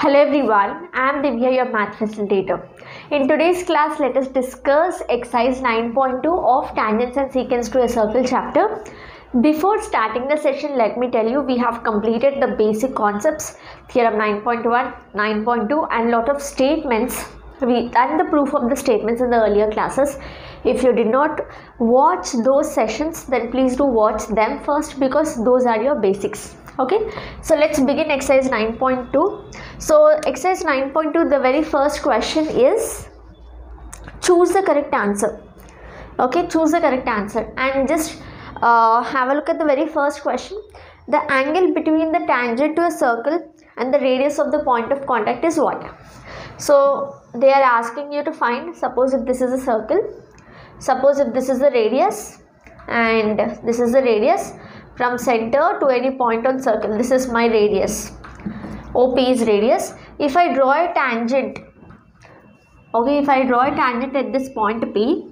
Hello everyone, I am Divya, your math facilitator. In today's class, let us discuss exercise 9.2 of tangents and secants to a circle chapter. Before starting the session, let me tell you we have completed the basic concepts, theorem 9.1, 9.2 and lot of statements. We done the proof of the statements in the earlier classes. If you did not watch those sessions, then please do watch them first because those are your basics. Okay, so let's begin exercise 9.2. So exercise 9.2, the very first question is choose the correct answer. Okay, choose the correct answer and just have a look at the very first question. The angle between the tangent to a circle and the radius of the point of contact is what? So they are asking you to find, suppose if this is a circle, suppose if this is the radius and this is the radius, from center to any point on circle. This is my radius. OP is radius. If I draw a tangent, okay, if I draw a tangent at this point P,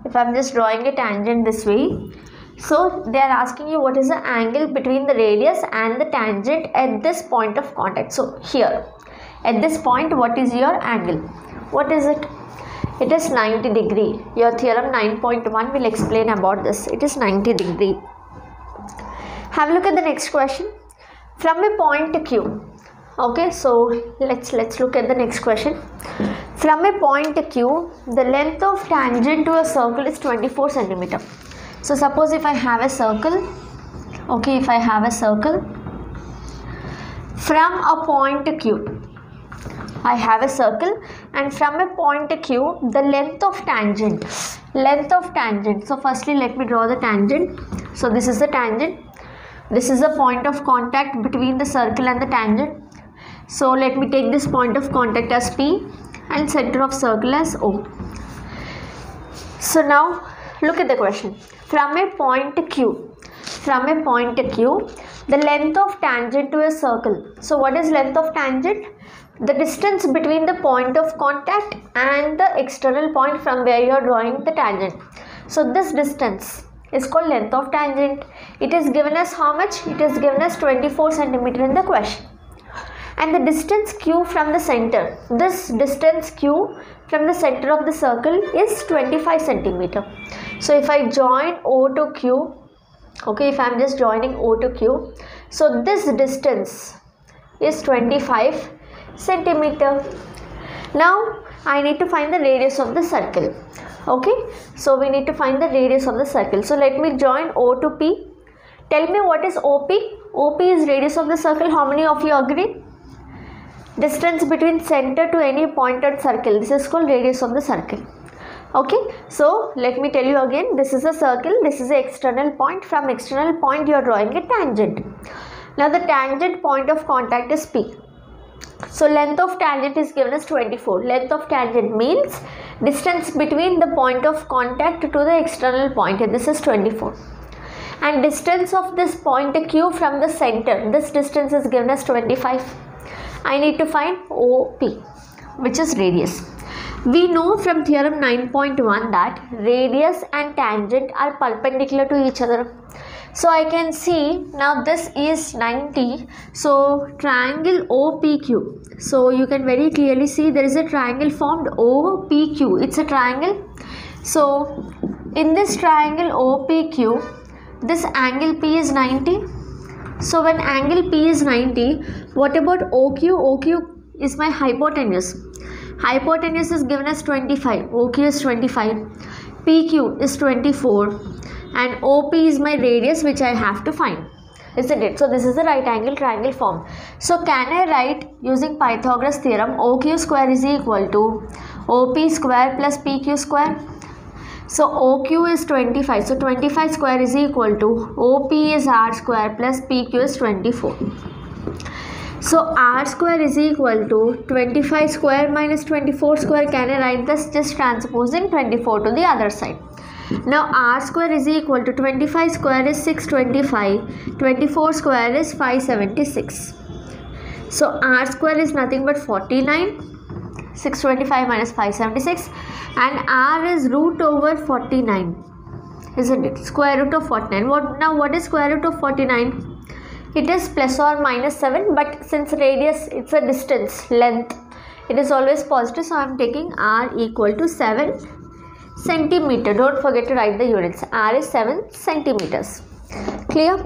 if I am just drawing a tangent this way, so they are asking you what is the angle between the radius and the tangent at this point of contact. So here, at this point, what is your angle? What is it? It is 90 degree. Your theorem 9.1 will explain about this. It is 90 degree. Have a look at the next question. From a point Q, okay, so let's look at the next question. From a point Q, the length of tangent to a circle is 24 centimeter. So suppose if I have a circle, okay, if I have a circle from a point Q, I have a circle and from a point Q, the length of tangent. So firstly let me draw the tangent. So this is the tangent. This is the point of contact between the circle and the tangent. So let me take this point of contact as P and center of circle as O. So now look at the question. From a point Q, the length of tangent to a circle. So what is length of tangent? The distance between the point of contact and the external point from where you are drawing the tangent. So this distance is called length of tangent. It is given as how much? It is given as 24 centimeter in the question. And the distance Q from the center, this distance Q from the center of the circle is 25 centimeter. So if I join O to Q, okay, if I am just joining O to Q, so this distance is 25 centimeter. Now I need to find the radius of the circle. Okay, so we need to find the radius of the circle. So let me join O to P. Tell me what is OP? OP is radius of the circle. How many of you agree? Distance between center to any point on circle. This is called radius of the circle. Okay, so let me tell you again. This is a circle. This is the external point. From external point you are drawing a tangent. Now the tangent point of contact is P. So length of tangent is given as 24. Length of tangent means distance between the point of contact to the external point. This is 24. And distance of this point Q from the center, this distance is given as 25. I need to find OP, which is radius. We know from theorem 9.1 that radius and tangent are perpendicular to each other. So I can see now this is 90. So triangle OPQ. So you can very clearly see there is a triangle formed OPQ. It's a triangle. So in this triangle OPQ, this angle P is 90. So when angle P is 90, what about OQ? OQ is my hypotenuse. Hypotenuse is given as 25. OQ is 25. PQ is 24. And OP is my radius which I have to find, isn't it? So this is the right angle triangle form. So can I write using Pythagoras theorem OQ square is equal to OP square plus PQ square? So OQ is 25. So 25 square is equal to OP is R square plus PQ is 24. So R square is equal to 25 square minus 24 square. Can I write this? Just transposing 24 to the other side. Now R square is equal to 25 square is 625, 24 square is 576. So R square is nothing but 49, 625 minus 576 and R is root over 49, isn't it? Square root of 49. What is square root of 49? it is plus or minus 7, but since radius, it's a distance, length, it is always positive, so I am taking r equal to 7 centimeter. Don't forget to write the units. R is 7 centimeters. Clear?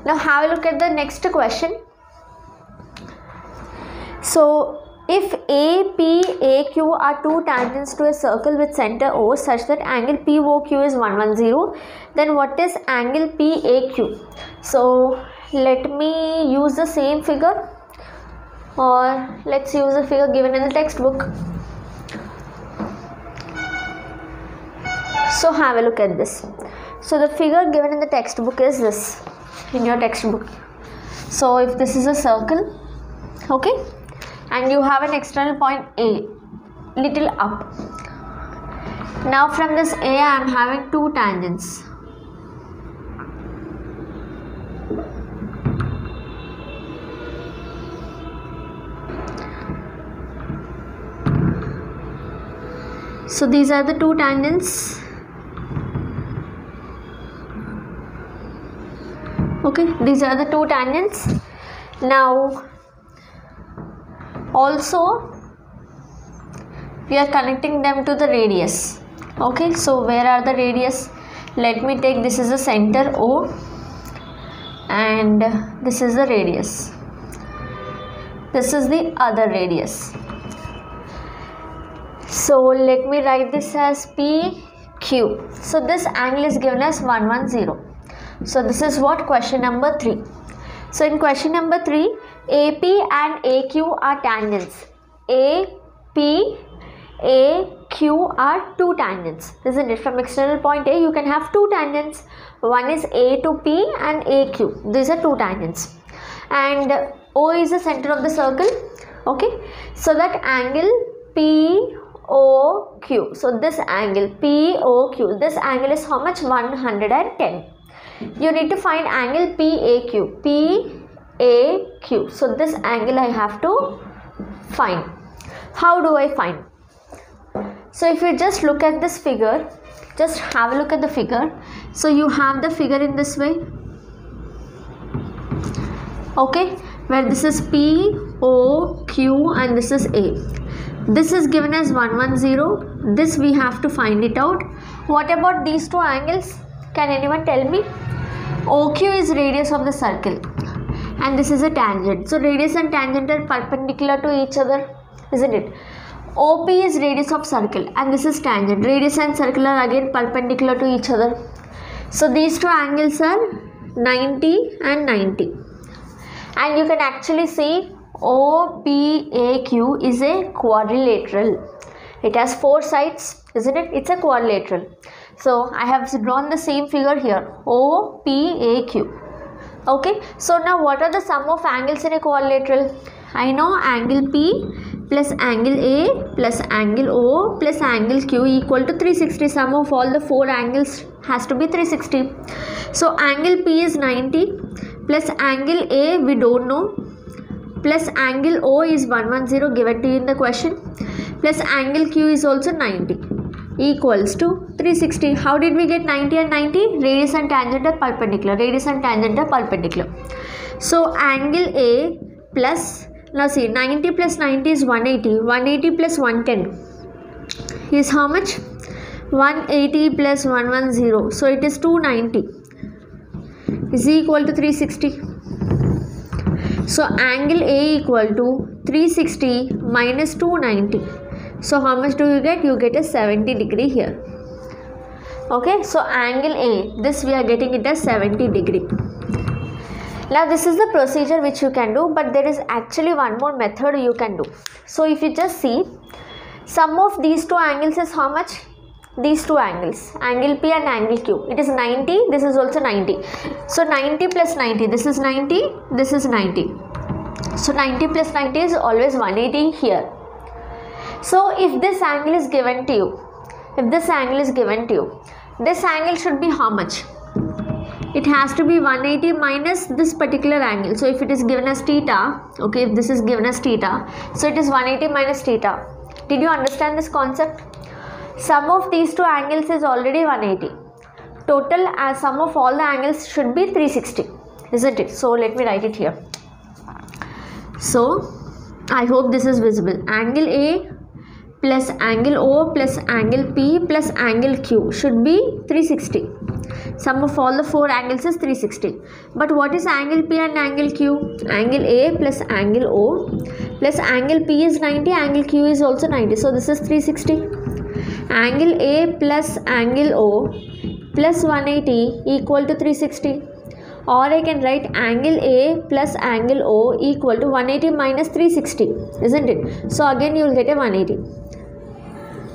Now have a look at the next question. So if APAQ are two tangents to a circle with center O such that angle POQ is 110, then what is angle PAQ? So let me use the same figure, or let's use a figure given in the textbook. So have a look at this. So the figure given in the textbook is this, in your textbook. So if this is a circle, okay, and you have an external point A, little up. Now from this A I am having two tangents. So these are the two tangents. Okay, these are the two tangents. Now also we are connecting them to the radius. Okay, so where are the radius? Let me take, this is the center O and this is the radius. This is the other radius. So let me write this as PQ. So this angle is given as 110. So this is what? Question number 3. So in question number 3, AP and AQ are tangents. AP, AQ are two tangents, isn't it? From external point A, you can have two tangents. One is A to P and AQ. These are two tangents. And O is the center of the circle. Okay. So that angle POQ. So this angle POQ, this angle is how much? 110. You need to find angle PAQ. PAQ. So this angle I have to find. How do I find? So if you just look at this figure, just have a look at the figure. So you have the figure in this way. Okay, where this is POQ and this is A. This is given as 110. This we have to find it out. What about these two angles? Can anyone tell me? OQ is radius of the circle and this is a tangent. So radius and tangent are perpendicular to each other, isn't it? OP is radius of circle and this is tangent. Radius and circle are again perpendicular to each other. So these two angles are 90 and 90. And you can actually see OPAQ is a quadrilateral. It has four sides, isn't it? It's a quadrilateral. So I have drawn the same figure here, OPAQ. Okay, so now what are the sum of angles in a quadrilateral? I know angle P plus angle A plus angle O plus angle Q equal to 360. Sum of all the four angles has to be 360. So angle P is 90 plus angle A we don't know, plus angle O is 110 given to you in the question, plus angle Q is also 90 equals to 360. How did we get 90 and 90? Radius and tangent are perpendicular. Radius and tangent are perpendicular. So angle A plus, now see, 90 plus 90 is 180. 180 plus 110 is how much? 180 plus 110. So it is 290 is equal to 360. So angle A equal to 360 minus 290. So how much do you get? You get a 70 degree here. Okay, so angle A, this we are getting it as 70 degree. Now this is the procedure which you can do, but there is actually one more method you can do. So if you just see, sum of these two angles is how much? These two angles, angle P and angle Q. It is 90, this is also 90. So 90 plus 90, this is 90, this is 90. So 90 plus 90 is always 180 here. So if this angle is given to you, this angle should be how much? It has to be 180 minus this particular angle. So if it is given as theta, okay, if this is given as theta, so it is 180 minus theta. Did you understand this concept? Sum of these two angles is already 180. Total sum of all the angles should be 360. isn't it? So let me write it here. So I hope this is visible. Angle A plus angle O plus angle P plus angle Q should be 360. Sum of all the four angles is 360. But what is angle P and angle Q? Angle A plus angle O plus angle P is 90, angle Q is also 90. So this is 360. Angle A plus angle O plus 180 equal to 360. Or I can write angle A plus angle O equal to 180 minus 360, isn't it? So again you will get a 180.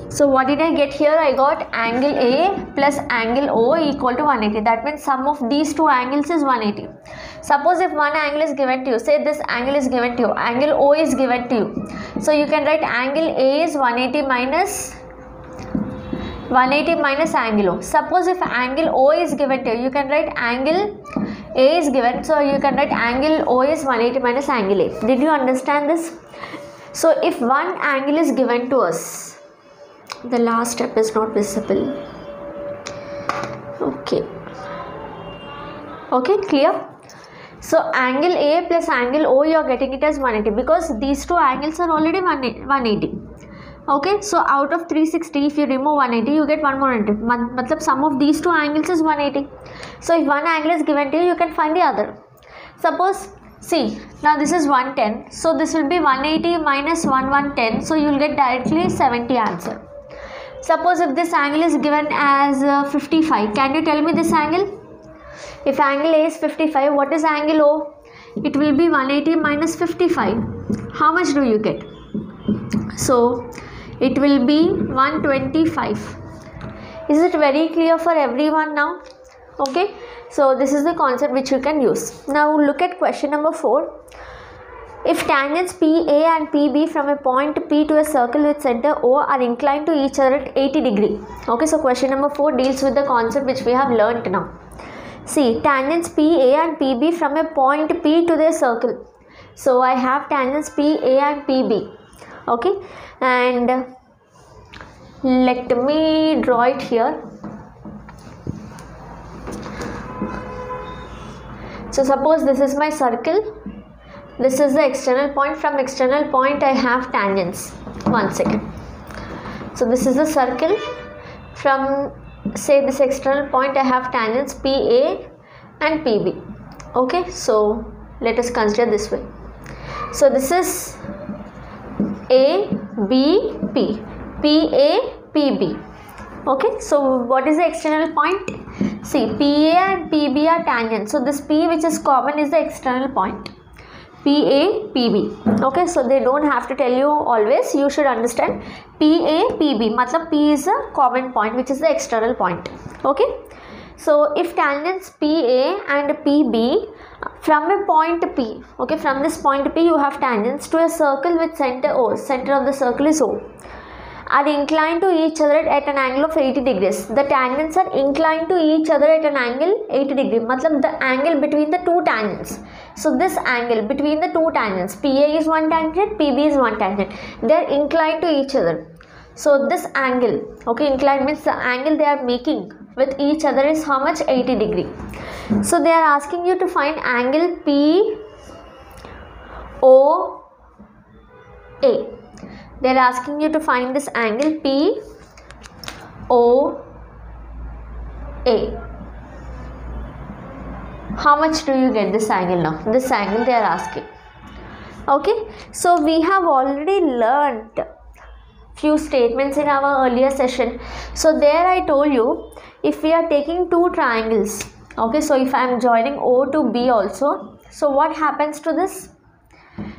So what did I get here? I got angle A plus angle O equal to 180. That means sum of these two angles is 180. Suppose if one angle is given to you, say this angle is given to you, angle O is given to you. So you can write angle A is 180 minus angle O. Suppose if angle O is given to you, you can write angle A is given. So you can write angle O is 180 minus angle A. Did you understand this? So if one angle is given to us, the last step is not visible. Okay, clear? So angle A plus angle O, you are getting it as 180 because these two angles are already 180. Okay, so out of 360, if you remove 180, you get one more 180. Matlab sum of these two angles is 180. So if one angle is given to you, you can find the other. Suppose, see, now this is 110. So this will be 180 minus 110. So you will get directly 70 answer. Suppose if this angle is given as 55, can you tell me this angle? If angle A is 55, what is angle O? It will be 180 minus 55. How much do you get? So it will be 125. Is it very clear for everyone now? Okay, so this is the concept which you can use. Now look at question number 4. If tangents PA and PB from a point P to a circle with center O are inclined to each other at 80 degree. Okay, so question number 4 deals with the concept which we have learnt now. See, tangents PA and PB from a point P to their circle. So I have tangents PA and PB. Okay, and let me draw it here. So suppose this is my circle. This is the external point. From external point I have tangents. One second. So this is the circle. From say this external point I have tangents PA and PB. Okay, so let us consider this way. So this is A, B, P, PA, PB. Okay, so what is the external point? See, PA and PB are tangents. So this P which is common is the external point. PA, PB. Okay, so they don't have to tell you always. You should understand PA, PB. Matlab P is a common point which is the external point. Okay, so if tangents PA and PB from a point P, okay, from this point P you have tangents to a circle with center O. Center of the circle is O. Are inclined to each other at an angle of 80 degrees. The tangents are inclined to each other at an angle 80 degree. Matlab the angle between the two tangents. So this angle between the two tangents, PA is one tangent, PB is one tangent. They are inclined to each other. So this angle, okay, inclined means the angle they are making with each other is how much? 80 degree. So they are asking you to find angle POA. They are asking you to find this angle POA. How much do you get this angle now? This angle they are asking. Okay, so we have already learned few statements in our earlier session. So there I told you, if we are taking two triangles, okay, so if I am joining O to B also, so what happens to this?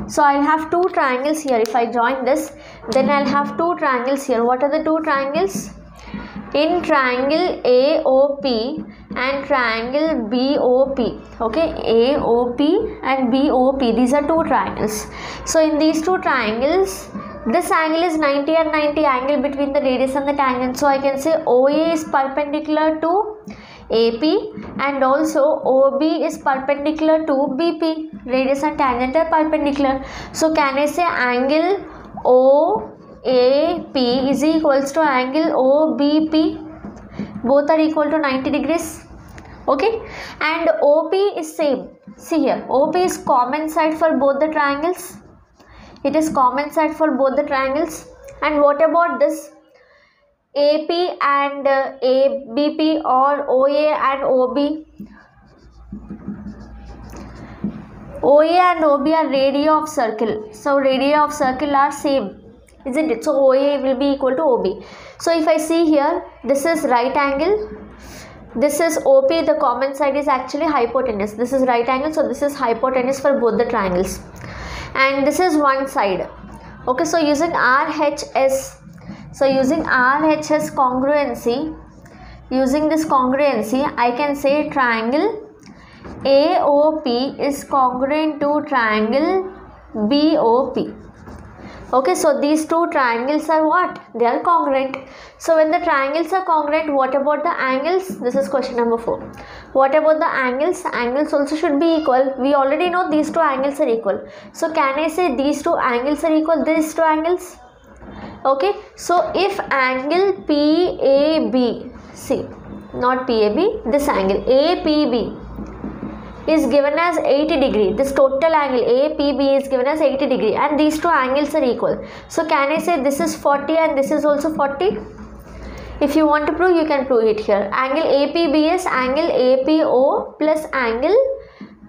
So I'll have two triangles here. If I join this, then I'll have two triangles here. What are the two triangles? In triangle AOP and triangle BOP. Okay, AOP and BOP. These are two triangles. So in these two triangles, this angle is 90 and 90 angle between the radius and the tangent. So I can say OA is perpendicular to AP and also OB is perpendicular to BP. Radius and tangent are perpendicular. So can I say angle OAP is equals to angle OBP? Both are equal to 90 degrees. Okay, and OP is same. See here, OP is common side for both the triangles. It is common side for both the triangles. And what about this AP and ABP or OA and OB? OA and OB are radii of circle. So radii of circle are same, isn't it? So OA will be equal to OB. So if I see here, this is right angle. This is OP, the common side is actually hypotenuse. This is right angle, so this is hypotenuse for both the triangles. And this is one side. Okay, so using RHS, congruency, using this congruency, I can say triangle AOP is congruent to triangle BOP. Okay, so these two triangles are what? They are congruent. So when the triangles are congruent, what about the angles? This is question number 4. What about the angles? Angles also should be equal. We already know these two angles are equal. So can I say these two angles are equal, these two angles? Okay, so if angle PAB, see, not PAB, this angle APB is given as 80 degree. This total angle APB is given as 80 degree, and these two angles are equal. So can I say this is 40 and this is also 40? If you want to prove, you can prove it here. Angle APB is angle APO plus angle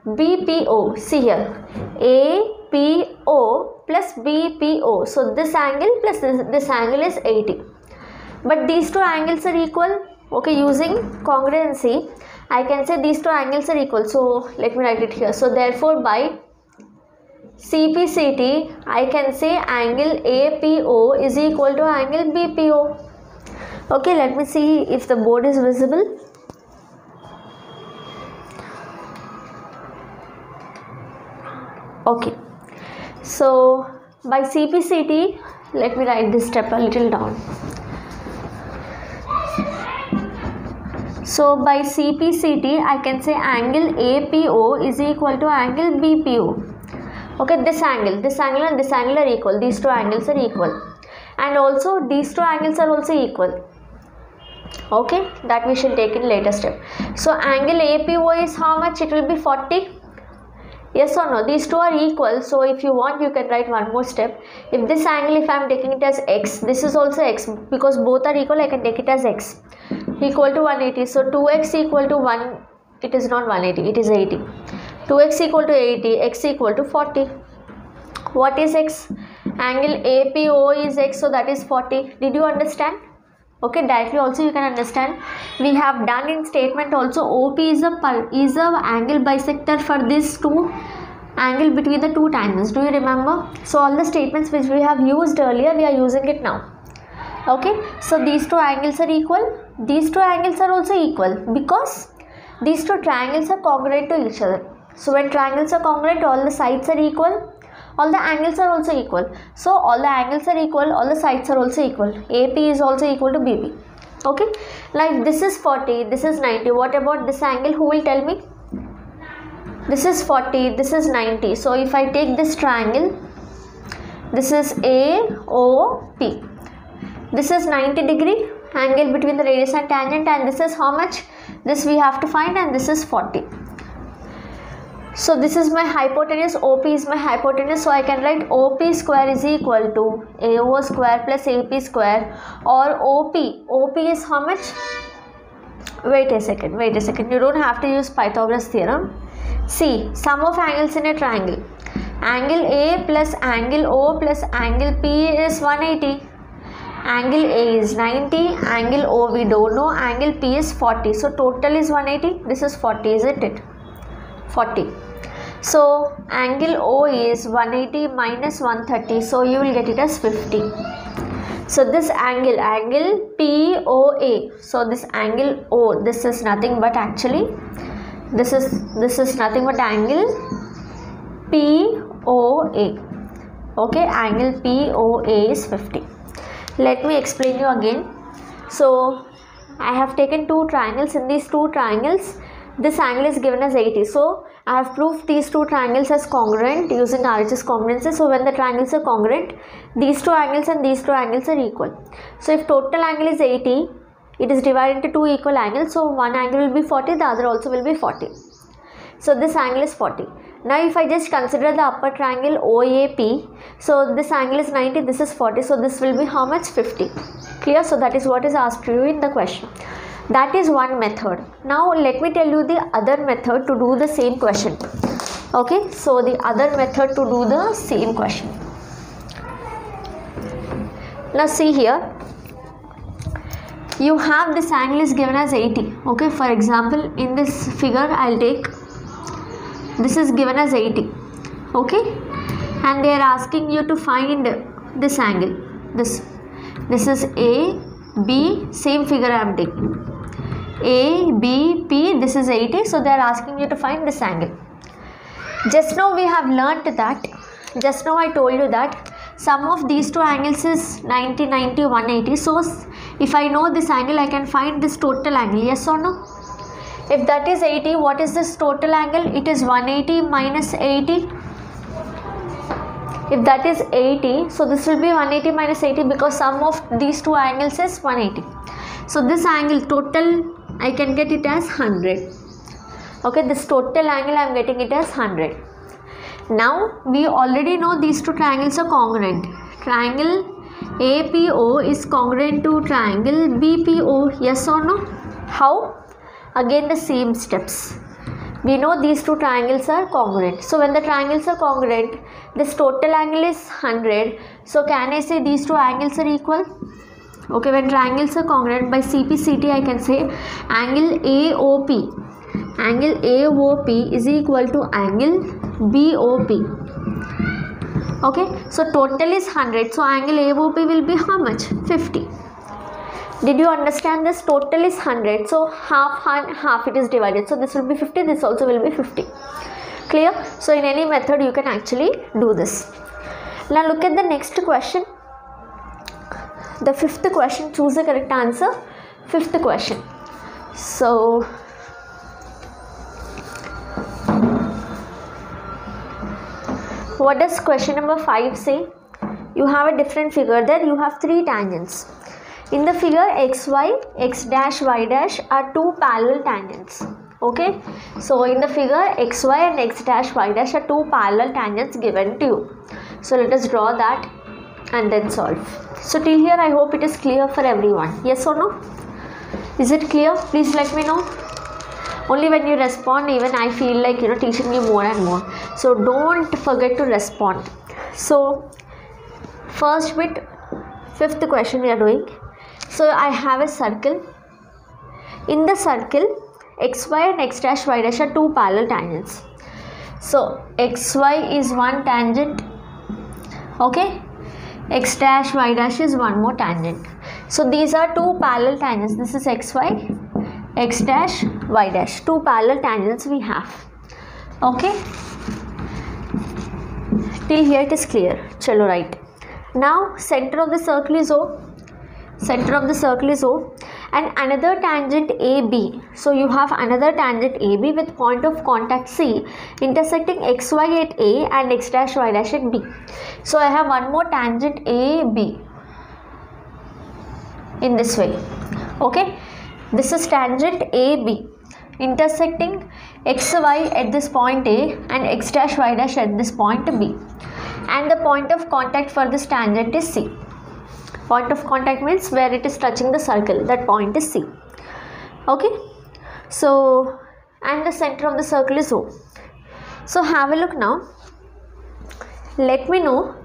BPO. See here, APO plus BPO. So this angle plus this angle is 80. But these two angles are equal. Okay, using congruency, I can say these two angles are equal. So let me write it here. So therefore by CPCT, I can say angle APO is equal to angle BPO. Okay, let me see if the board is visible. Okay, so by CPCT, let me write this step a little down. So by CPCT, I can say angle APO is equal to angle BPO. Okay, this angle and this angle are equal. These two angles are equal. And also these two angles are also equal. Okay, that we shall take in later step. So angle APO is how much? It will be 40. Yes or no? These two are equal. So if you want, you can write one more step. If this angle, if I am taking it as x, this is also x, because both are equal, I can take it as x equal to 180. So 2x equal to 1, it is not 180, it is 80. 2x equal to 80, x equal to 40. What is x? Angle APO is x, so that is 40. Did you understand? Okay, directly also you can understand. We have done in statement also, OP is a angle bisector for this two angle between the two tangents. Do you remember? So all the statements which we have used earlier, we are using it now. Okay, so these two angles are equal. These two angles are also equal because these two triangles are congruent to each other. So when triangles are congruent, all the sides are equal, all the angles are also equal. So all the angles are equal, all the sides are also equal. AP is also equal to BP. Okay, like this is 40, this is 90. What about this angle? Who will tell me? This is 40, this is 90. So if I take this triangle, this is AOP. This is 90 degree angle between the radius and tangent, and this is how much? This we have to find, and this is 40. So this is my hypotenuse, OP is my hypotenuse, so I can write OP square is equal to AO square plus AP square, or OP is how much? Wait a second, you don't have to use Pythagoras theorem. See, sum of angles in a triangle. Angle A plus angle O plus angle P is 180. Angle A is 90, angle O we don't know, angle P is 40. So total is 180, this is 40, isn't it? 40. So angle O is 180 minus 130, so you will get it as 50. So this angle POA, so this angle O, this is nothing but actually, this is nothing but angle POA. Okay, angle POA is 50. Let me explain you again. So I have taken two triangles. In these two triangles, this angle is given as 80. So I have proved these two triangles as congruent using RHS congruency. So when the triangles are congruent, these two angles and these two angles are equal. So if total angle is 80, it is divided into two equal angles, so one angle will be 40, the other also will be 40. So this angle is 40. Now if I just consider the upper triangle OAP, so this angle is 90, this is 40, so this will be how much? 50. Clear? So that is what is asked you in the question. That is one method. Now let me tell you the other method to do the same question. Okay, so the other method to do the same question. Now see here, you have this angle is given as 80. Okay, for example, in this figure I'll take, this is given as 80. Okay, and they are asking you to find this angle. This is A, B, same figure I am taking. A, B, P, this is 80. So they are asking you to find this angle. Just now we have learnt that, just now I told you that sum of these two angles is 90, 90, 180. So if I know this angle, I can find this total angle. Yes or no? If that is 80, what is this total angle? It is 180 minus 80. If that is 80, so this will be 180 minus 80 because sum of these two angles is 180. So this angle total, I can get it as 100. Okay, this total angle I am getting it as 100. Now we already know these two triangles are congruent. Triangle APO is congruent to triangle BPO. Yes or no? How? Again the same steps. We know these two triangles are congruent. So when the triangles are congruent, this total angle is 100. So can I say these two angles are equal? Okay, when triangles are congruent, by CP/CT I can say angle AOP. Angle AOP is equal to angle BOP. Okay, so total is 100. So angle AOP will be how much? 50. Did you understand this? Total is 100. So half it is divided. So this will be 50. This also will be 50. Clear? So in any method you can actually do this. Now look at the next question. The fifth question. Choose the correct answer. Fifth question. So what does question number 5 say? You have a different figure there. You have three tangents. In the figure, xy, x dash, y dash are two parallel tangents. Okay. So in the figure, xy and x dash, y dash are two parallel tangents given to you. So let us draw that and then solve. So till here I hope it is clear for everyone. Yes or no? Is it clear? Please let me know. Only when you respond, even I feel like teaching you more and more. So don't forget to respond. So first bit, fifth question we are doing. So I have a circle. In the circle, xy and x dash, y dash are two parallel tangents. So xy is one tangent. Okay. X dash, y dash is one more tangent. So these are two parallel tangents. This is xy, x dash, y dash. Two parallel tangents we have. Okay. Till here it is clear. Chalo, right. Now center of the circle is O. Center of the circle is O. And another tangent AB. So you have another tangent AB with point of contact C intersecting xy at A and x dash, y dash at B. So I have one more tangent AB in this way. Okay. This is tangent AB intersecting xy at this point A and x dash, y dash at this point B. And the point of contact for this tangent is C. Point of contact means where it is touching the circle. That point is C. Okay. So, and the center of the circle is O. So have a look now. Let me know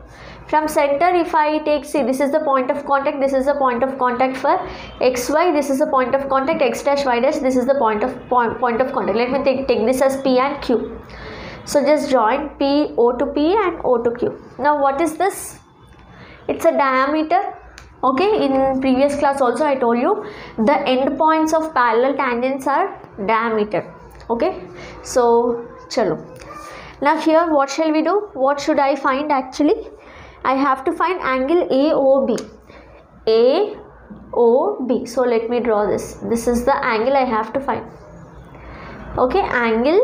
from center if I take, see, this is the point of contact, this is the point of contact for xy, this is the point of contact, x dash, y dash, this is the point of contact. Let me take this as P and Q. So just join P, O to P and O to Q. Now what is this? It's a diameter. Okay, in previous class also I told you the end points of parallel tangents are diameter. Okay, so chalo. Now here what shall we do? What should I find actually? I have to find angle AOB. AOB. So let me draw this. This is the angle I have to find. Okay, angle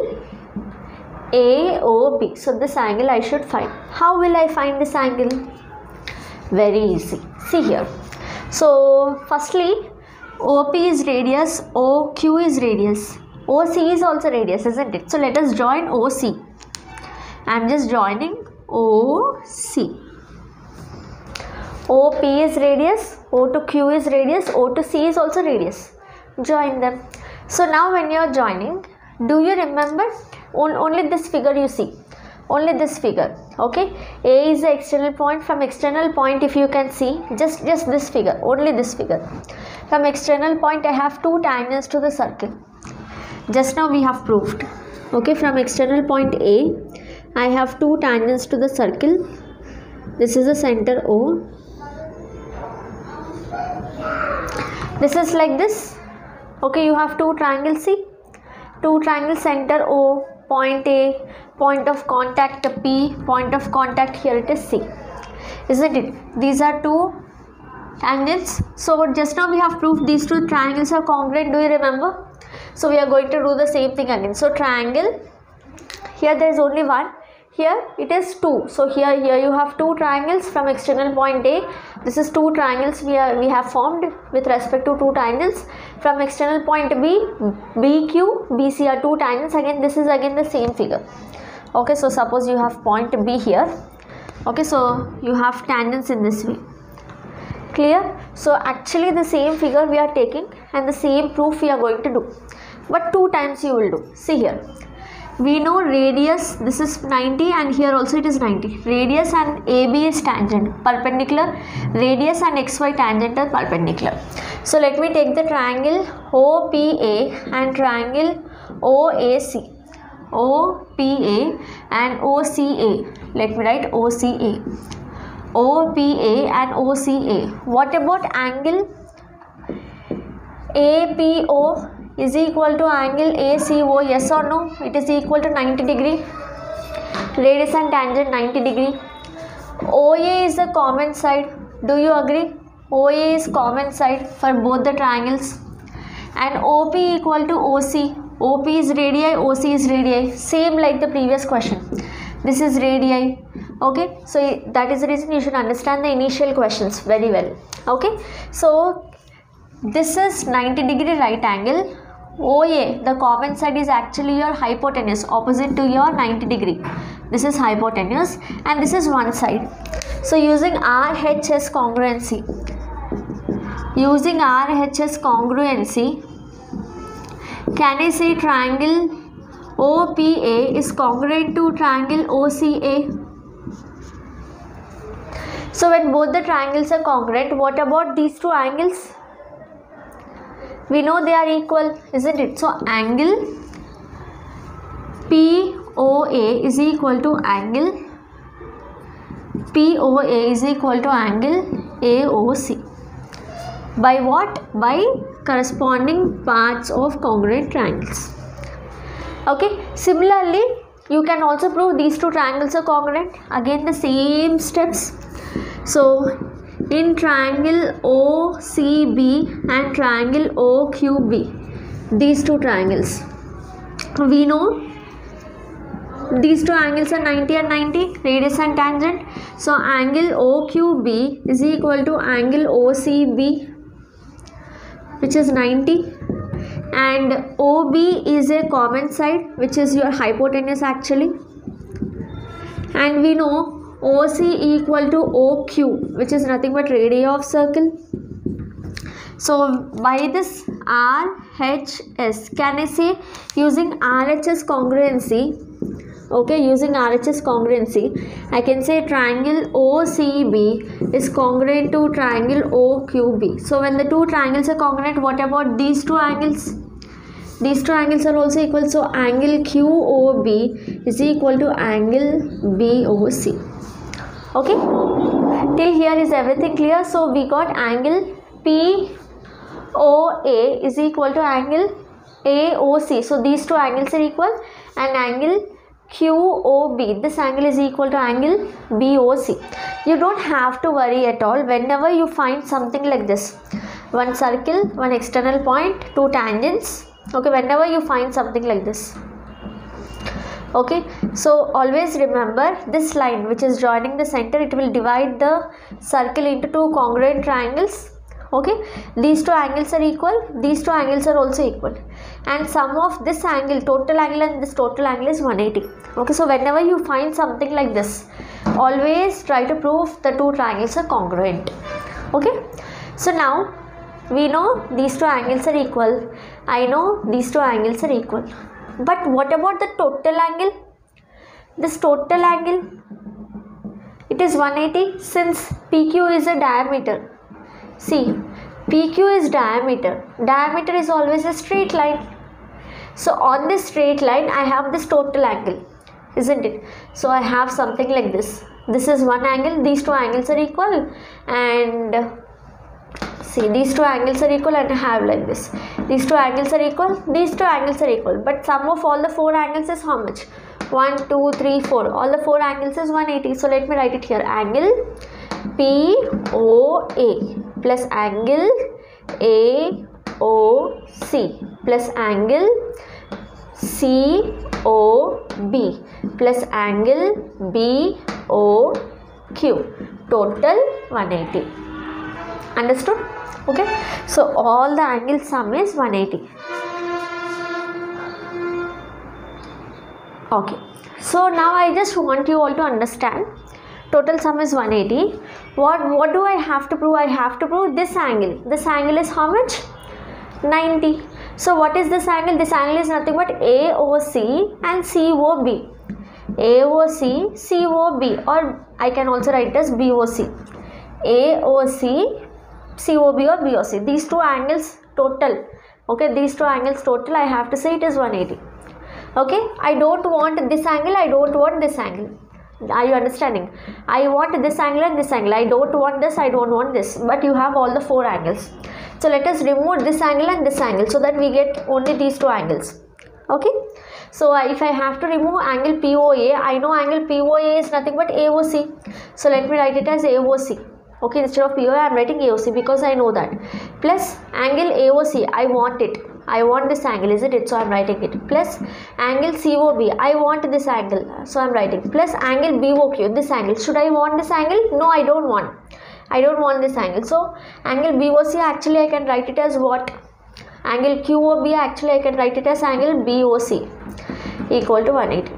AOB. So this angle I should find. How will I find this angle? Very easy. See here. So firstly, OP is radius, OQ is radius, OC is also radius, isn't it? So let us join OC. I am just joining OC. OP is radius, O to Q is radius, O to C is also radius. Join them. So now when you are joining, do you remember only this figure you see? Only this figure, okay? A is the external point. From external point, if you can see, just this figure, only this figure. From external point, I have two tangents to the circle. Just now we have proved, okay? From external point A, I have two tangents to the circle. This is the center O. This is like this, okay? You have two triangles, see? Two triangles, center O, point A, point of contact P, point of contact here it is C, isn't it? These are two tangents. So just now we have proved these two triangles are congruent, do you remember? So we are going to do the same thing again. So triangle, here there is only one, here it is two. So here you have two triangles from external point A. This is two triangles we have formed with respect to two tangents. From external point B, BQ, BC are two tangents. Again, this is again the same figure. Okay, so suppose you have point B here. Okay, so you have tangents in this way. Clear? So actually the same figure we are taking and the same proof we are going to do. But two times you will do. See here. We know radius, this is 90 and here also it is 90. Radius and AB is tangent, perpendicular. Radius and XY tangent are perpendicular. So let me take the triangle OPA and triangle OAC. OPA and OCA. Let me write OCA. OPA and OCA. What about angle APO is equal to angle ACO? Yes or no? It is equal to 90 degree. Radius and tangent 90 degree. OA is the common side. Do you agree? OA is common side for both the triangles. And OP equal to OC. OP is radii, OC is radii. Same like the previous question. This is radii. Okay, so that is the reason you should understand the initial questions very well. Okay, so this is 90 degree right angle. OA, the common side, is actually your hypotenuse opposite to your 90 degree. This is hypotenuse and this is one side. So using RHS congruency, can I say triangle OPA is congruent to triangle OCA? So when both the triangles are congruent, what about these two angles? We know they are equal, isn't it? So angle POA is equal to angle AOC. By what? By corresponding parts of congruent triangles. Okay, similarly you can also prove these two triangles are congruent. Again the same steps. So in triangle OCB and triangle OQB, these two triangles, we know these two angles are 90 and 90, radius and tangent. So angle OQB is equal to angle OCB, which is 90, and OB is a common side, which is your hypotenuse actually, and we know OC equal to OQ, which is nothing but radii of circle. So by this RHS, can I say using RHS congruency? Okay, using RHS congruency, I can say triangle OCB is congruent to triangle OQB. So when the two triangles are congruent, what about these two angles? These two angles are also equal. So angle QOB is equal to angle BOC. Okay, till here is everything clear? So we got angle POA is equal to angle AOC. So these two angles are equal, and angle QOB, this angle is equal to angle BOC. You don't have to worry at all whenever you find something like this. One circle, one external point, two tangents. Okay, whenever you find something like this. Okay, so always remember this line which is joining the center, it will divide the circle into two congruent triangles. Okay, these two angles are equal, these two angles are also equal, and sum of this angle, total angle, and this total angle is 180. Okay, so whenever you find something like this, always try to prove the two triangles are congruent. Okay, so now we know these two angles are equal, I know these two angles are equal, but what about the total angle? This total angle, it is 180 since PQ is a diameter. See, PQ is diameter. Diameter is always a straight line. So on this straight line, I have this total angle, isn't it? So I have something like this. This is one angle. These two angles are equal, and see, these two angles are equal, and I have like this. These two angles are equal. These two angles are equal. But sum of all the four angles is how much? 1, 2, 3, 4. All the four angles is 180. So let me write it here. Angle POA plus angle AOC plus angle COB plus angle BOQ, total 180. Understood? Okay, so all the angle sum is 180. Okay, so now I just want you all to understand, total sum is 180. What do I have to prove? I have to prove this angle. This angle is how much? 90. So what is this angle? This angle is nothing but AOC and COB. AOC, COB, or I can also write as BOC. AOC, COB or BOC. These two angles total. Okay, these two angles total, I have to say it is 180. Okay, I don't want this angle, I don't want this angle. Are you understanding? I want this angle and this angle. I don't want this, I don't want this. But you have all the four angles. So let us remove this angle and this angle so that we get only these two angles. Okay. So if I have to remove angle POA, I know angle POA is nothing but AOC. So let me write it as AOC. Okay, instead of POA I am writing AOC because I know that. Plus angle AOC, I want it. I want this angle, isn't it? So I am writing it. Plus angle COB, I want this angle. So I am writing. Plus angle BOQ, this angle. Should I want this angle? No, I don't want. I don't want this angle. So angle BOC, actually I can write it as what? Angle QOB, actually I can write it as angle BOC equal to 180.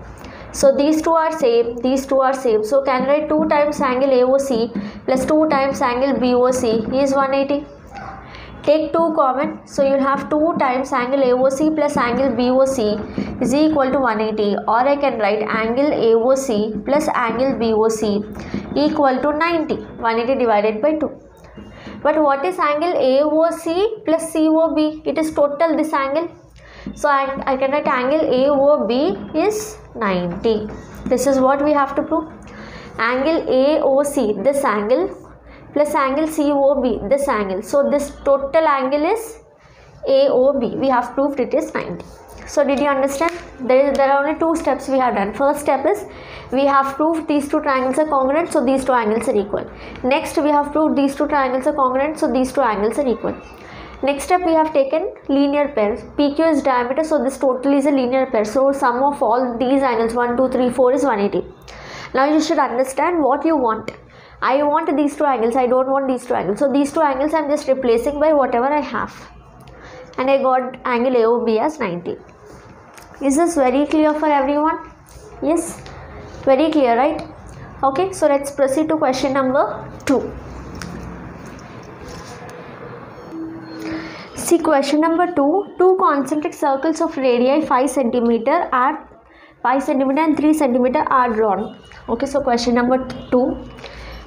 So these two are same, these two are same. So can I write 2 times angle AOC plus 2 times angle BOC is 180. Take 2 common, so you will have 2 times angle AOC plus angle BOC is equal to 180, or I can write angle AOC plus angle BOC equal to 90, 180 divided by 2. But what is angle AOC plus COB? It is total this angle. So I can write angle AOB is 90. This is what we have to prove. Angle AOC, this angle, plus angle COB, this angle. So this total angle is AOB. We have proved it is 90. So did you understand? There are only 2 steps we have done. First step is we have proved these two triangles are congruent, so these two angles are equal. Next we have proved these two triangles are congruent, so these two angles are equal. Next step we have taken linear pairs. PQ is diameter, so this total is a linear pair. So sum of all these angles 1, 2, 3, 4 is 180. Now you should understand what you want. I want these two angles, I don't want these two angles. So these two angles I am just replacing by whatever I have. And I got angle AOB as 90. Is this very clear for everyone? Yes, very clear, right? Okay, so let's proceed to question number 2. See, question number 2. 2 concentric circles of radii 5 cm and 3 cm are drawn. Okay, so question number 2.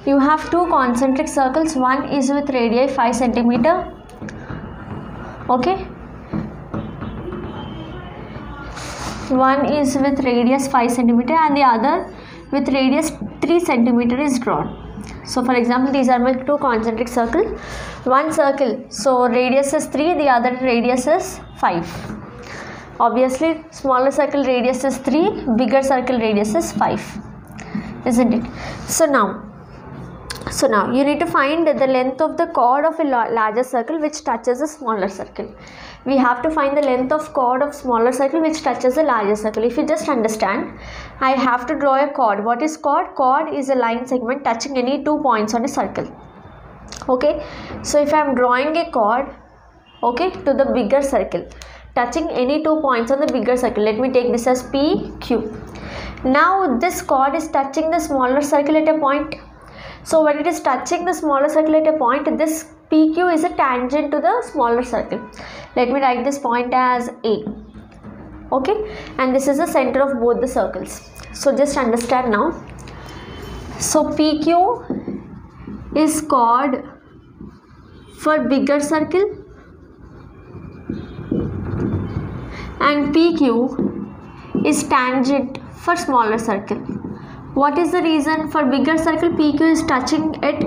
You have 2 concentric circles. One is with radii 5 cm. Okay. One is with radius 5 cm and the other with radius 3 cm is drawn. So for example, these are my 2 concentric circles. One circle, so radius is 3, the other radius is 5. Obviously, smaller circle radius is 3, bigger circle radius is 5, isn't it? So now you need to find the length of the chord of a larger circle which touches a smaller circle. We have to find the length of chord of smaller circle which touches a larger circle. If you just understand, I have to draw a chord. What is chord? Chord is a line segment touching any 2 points on a circle. Okay, so if I am drawing a chord, okay, to the bigger circle, touching any 2 points on the bigger circle, let me take this as PQ. Now this chord is touching the smaller circle at a point. So when it is touching the smaller circle at a point, this PQ is a tangent to the smaller circle. Let me write this point as A. Okay, and this is the center of both the circles. So just understand now. So PQ is chord for bigger circle and PQ is tangent for smaller circle. What is the reason? For bigger circle, PQ is touching at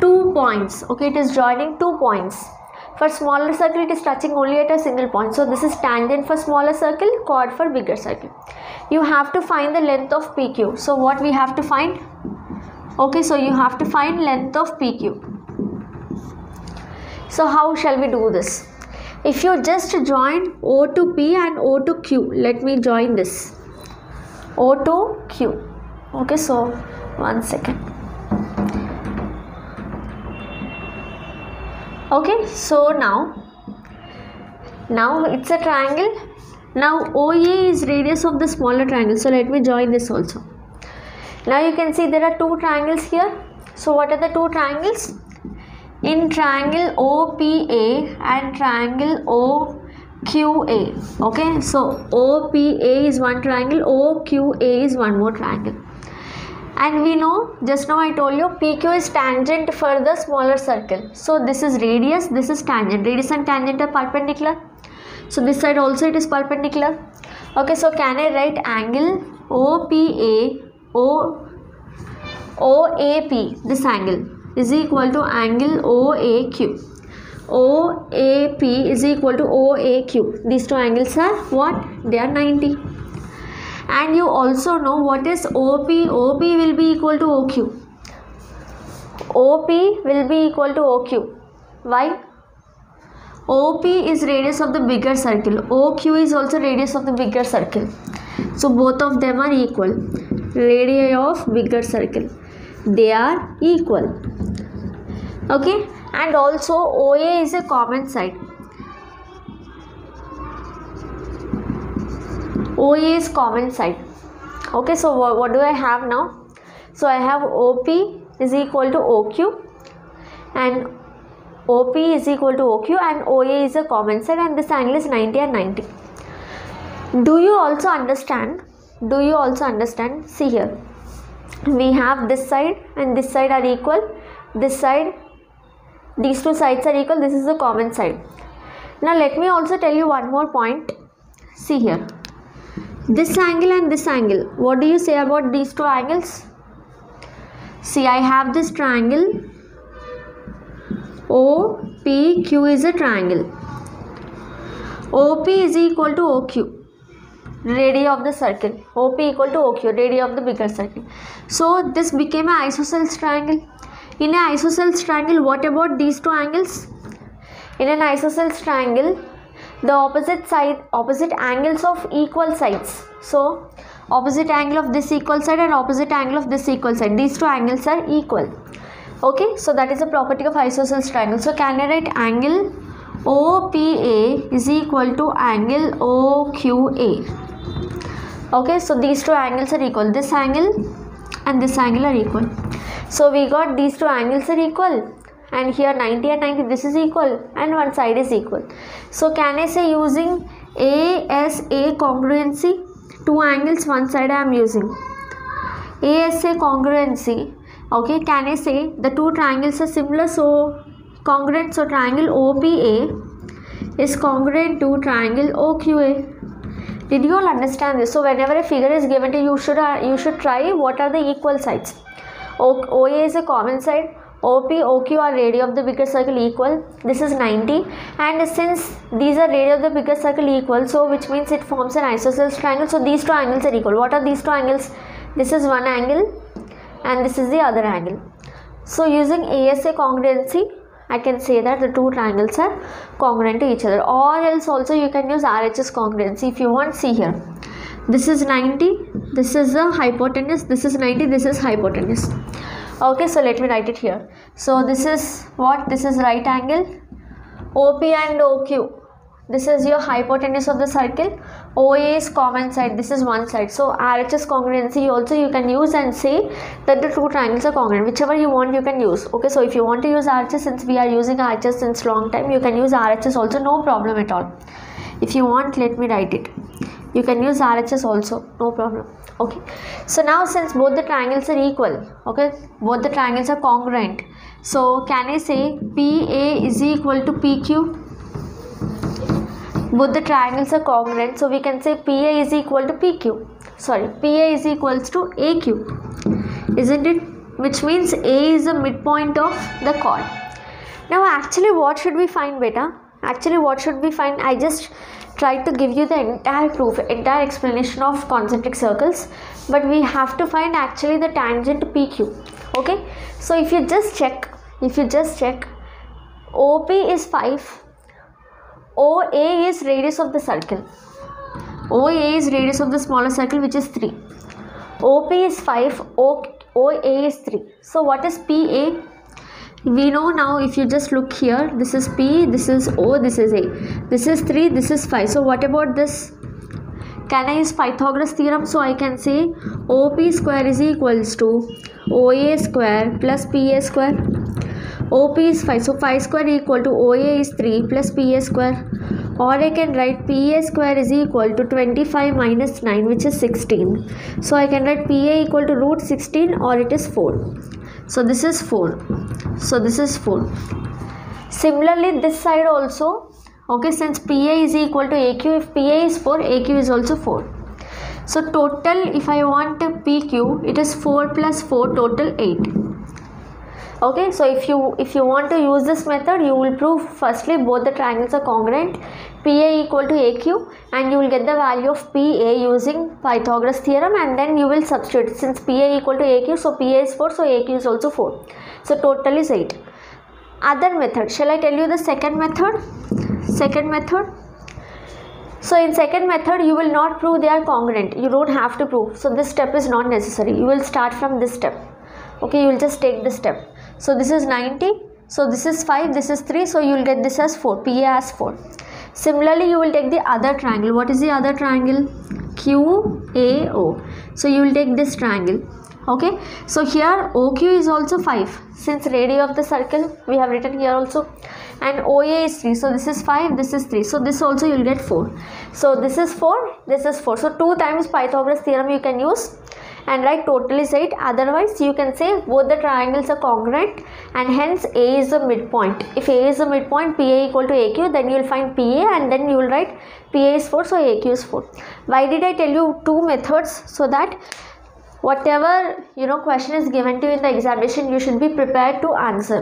2 points. Okay, it is joining 2 points. For smaller circle, it is touching only at a single point. So this is tangent for smaller circle, chord for bigger circle. You have to find the length of PQ. So what we have to find? Okay, so you have to find length of PQ. So how shall we do this? If you just join O to P and O to Q, let me join this. O to Q. Okay, so 1 second. Okay, so now it's a triangle. Now OA is radius of the smaller triangle. So let me join this also. Now you can see there are 2 triangles here. So what are the 2 triangles? In triangle OPA and triangle OQA. Okay, so OPA is one triangle, OQA is one more triangle. And we know, just now I told you, PQ is tangent for the smaller circle. So this is radius, this is tangent. Radius and tangent are perpendicular. So this side also it is perpendicular. Okay, so can I write angle OPA, OAP, this angle is equal to angle OAQ. OAP is equal to OAQ. These 2 angles are what? They are 90. And you also know what is OP. OP will be equal to OQ. OP will be equal to OQ. Why? OP is radius of the bigger circle. OQ is also radius of the bigger circle. So both of them are equal. Radii of bigger circle. They are equal. Okay, and also OA is a common side. OA is common side. Okay, so what do I have now? So I have OP is equal to OQ and OP is equal to OQ and OA is a common side, and this angle is 90 and 90. Do you also understand? See here. We have this side and this side are equal. This side, these 2 sides are equal. This is the common side. Now let me also tell you one more point. See here. This angle and this angle. What do you say about these 2 angles? See, I have this triangle. OPQ is a triangle. OP is equal to OQ. Radii of the circle. OP equal to OQ. Radii of the bigger circle. So this became an isosceles triangle. In an isosceles triangle, what about these 2 angles? In an isosceles triangle, the opposite angles of equal sides. So opposite angle of this equal side and opposite angle of this equal side. These 2 angles are equal. Okay, so that is a property of isosceles triangle. So can I write angle OPA is equal to angle OQA. Okay, so these 2 angles are equal. This angle and this angle are equal. So we got these 2 angles are equal. And here 90 and 90, this is equal and one side is equal. So can I say using ASA congruency, 2 angles, one side I am using. ASA congruency, okay, can I say the 2 triangles are similar, so congruent, so triangle OPA is congruent to triangle OQA. Did you all understand this? So whenever a figure is given to you, you should try what are the equal sides. OA is a common side. OP, OQ are radii of the bigger circle equal. This is 90, and since these are radii of the bigger circle equal, so which means it forms an isosceles triangle. So these 2 angles are equal. What are these 2 angles? This is one angle and this is the other angle. So using ASA congruency, I can say that the 2 triangles are congruent to each other, or else also you can use RHS congruency if you want. See here, this is 90, this is the hypotenuse, this is 90, this is hypotenuse. Okay, so let me write it here. So this is what? This is right angle. OP and OQ. This is your hypotenuse of the circle. OA is common side. This is one side. So RHS congruency also you can use and say that the two triangles are congruent. Whichever you want you can use. Okay, so if you want to use RHS, since we are using RHS since long time, you can use RHS also, no problem at all. If you want, let me write it. You can use RHS also, no problem. Okay, so now since both the triangles are equal, okay, both the triangles are congruent, so can I say PA is equal to PQ? Both the triangles are congruent, so we can say PA is equal to PQ. Sorry, PA is equals to AQ, isn't it? Which means A is the midpoint of the chord. Now actually what should we find, beta? Actually what should we find? I just tried to give you the entire proof, entire explanation of concentric circles, but we have to find actually the tangent PQ. Okay, so if you just check, OP is 5, OA is radius of the circle, OA is radius of the smaller circle, which is 3, OP is 5, OA is 3. So what is PA? We know now, if you just look here, this is P, this is O, this is A, this is 3, this is 5. So what about this? Can I use Pythagoras theorem? So I can say OP square is equals to OA square plus PA square. OP is 5, so 5 square equal to OA is 3 plus PA square. Or I can write PA square is equal to 25 minus 9, which is 16. So I can write PA equal to root 16, or it is 4. So this is 4. So this is 4. Similarly this side also, okay, since PA is equal to AQ, if PA is 4, AQ is also 4. So total, if I want PQ, it is 4 plus 4, total 8. Okay, so if you want to use this method, you will prove firstly both the triangles are congruent, PA equal to AQ, and you will get the value of PA using Pythagoras theorem, and then you will substitute. Since PA equal to AQ, so PA is 4, so AQ is also 4. So total is 8. Other method, shall I tell you the second method? So in second method, you will not prove they are congruent. You don't have to prove. So this step is not necessary. You will start from this step. Okay, you will just take this step. So this is 90. So this is 5, this is 3. So you will get this as 4, PA as 4. Similarly, you will take the other triangle. What is the other triangle? QAO. So you will take this triangle. Okay, so here OQ is also 5, since radii of the circle we have written here also, and OA is 3, so this is 5, this is 3, so this also you will get 4. So this is 4, this is 4, so 2 times Pythagoras theorem you can use and write total is 8. Otherwise you can say both the triangles are congruent and hence A is the midpoint. If A is the midpoint, PA equal to AQ, then you will find PA and then you will write PA is 4, so AQ is 4. Why did I tell you 2 methods? So that whatever question is given to you in the examination, you should be prepared to answer.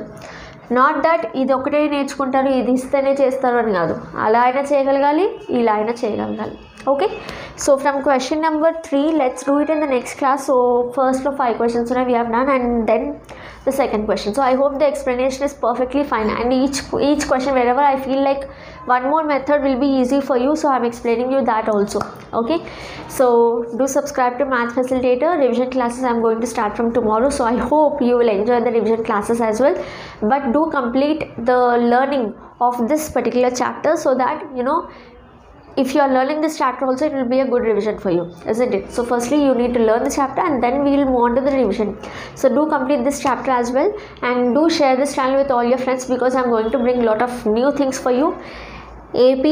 Not that ఇది ఒకటే నేర్చుకుంటారు, ఇది ఇస్తేనే చేస్తారు అని కాదు. అలా అయినా చేయగలగాలి, ఇలా అయినా చేయగలగాలి. Okay, so from question number 3, let's do it in the next class. So first of 5 questions we have done, and then the second question. So I hope the explanation is perfectly fine, and each question wherever I feel like one more method will be easy for you, so I'm explaining you that also. Okay, so do subscribe to Math Facilitator. Revision classes I'm going to start from tomorrow, so I hope you will enjoy the revision classes as well, but do complete the learning of this particular chapter, so that if you are learning this chapter also, it will be a good revision for you, isn't it? So firstly you need to learn the chapter, and then we will move on to the revision. So do complete this chapter as well, and do share this channel with all your friends, because I'm going to bring a lot of new things for you. AP,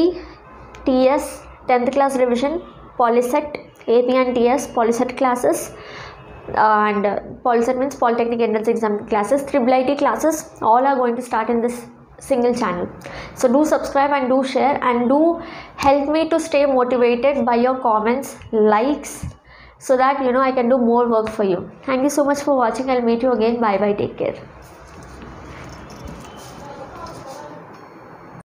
TS, 10th class revision, Polyset, AP and TS, Polyset classes, and Polyset means Polytechnic Entrance Exam classes, IIIT classes, all are going to start in this single channel. So do subscribe and do share, and do help me to stay motivated by your comments, likes, so that I can do more work for you. Thank you so much for watching. I'll meet you again. Bye bye. Take care.